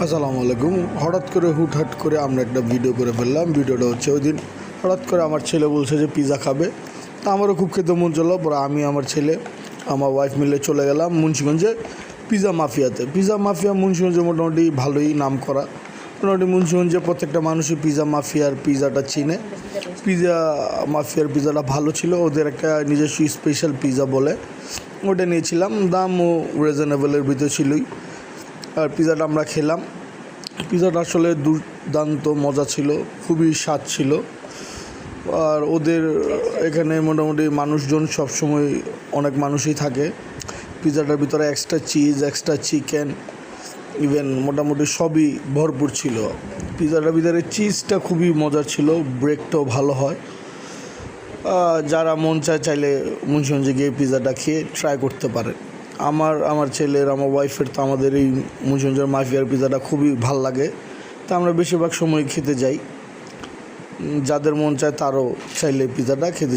আসসালামু আলাইকুম। হঠাৎ করে হুটহাট করে আমরা একটা ভিডিও করে ফেললাম। ভিডিওটা হচ্ছে ওই দিন হঠাৎ করে আমার ছেলে বলছে যে পিৎজা খাবে। তা আমারও খুব খেতে মন চলো, পরে আমি আমার ছেলে আমার ওয়াইফ মিলে চলে গেলাম মুন্সিগঞ্জে পিৎজা মাফিয়াতে। পিৎজা মাফিয়া মুন্সিগঞ্জে মোটামুটি ভালোই নাম করা। মোটামুটি মুন্সিগঞ্জে প্রত্যেকটা মানুষই পিৎজা মাফিয়ার পিৎজাটা চিনে। পিৎজা মাফিয়ার পিৎজাটা ভালো ছিল, ওদের একটা নিজস্ব স্পেশাল পিৎজা বলে ওটা নিয়েছিলাম। দামও রিজনেবলের ভিতরে ছিলই। আর পিৎজাটা আমরা খেলাম। পিৎজাটা আসলে দুর্দান্ত মজা ছিল, খুবই স্বাদ ছিল। আর ওদের এখানে মোটামুটি মানুষজন সবসময় অনেক মানুষই থাকে। পিৎজাটার ভিতরে extra cheese, extra chicken, even মোটামুটি সবই ভরপুর ছিল। পিৎজাটার ভিতরে চিজটা খুবই মজার ছিল, ব্রেকটাও ভালো হয়। যারা মন চাইলে মুন্সিগঞ্জে গিয়ে পিৎজাটা খেয়ে ট্রাই করতে পারে। আমার ছেলের, আমার ওয়াইফের তো আমাদের এই মুন্সিগঞ্জের মাফিয়ার পিৎজাটা খুবই ভাল লাগে। তা আমরা বেশিরভাগ সময় খেতে যাই। যাদের মন চায় তারও চাইলে পিৎজাটা খেতে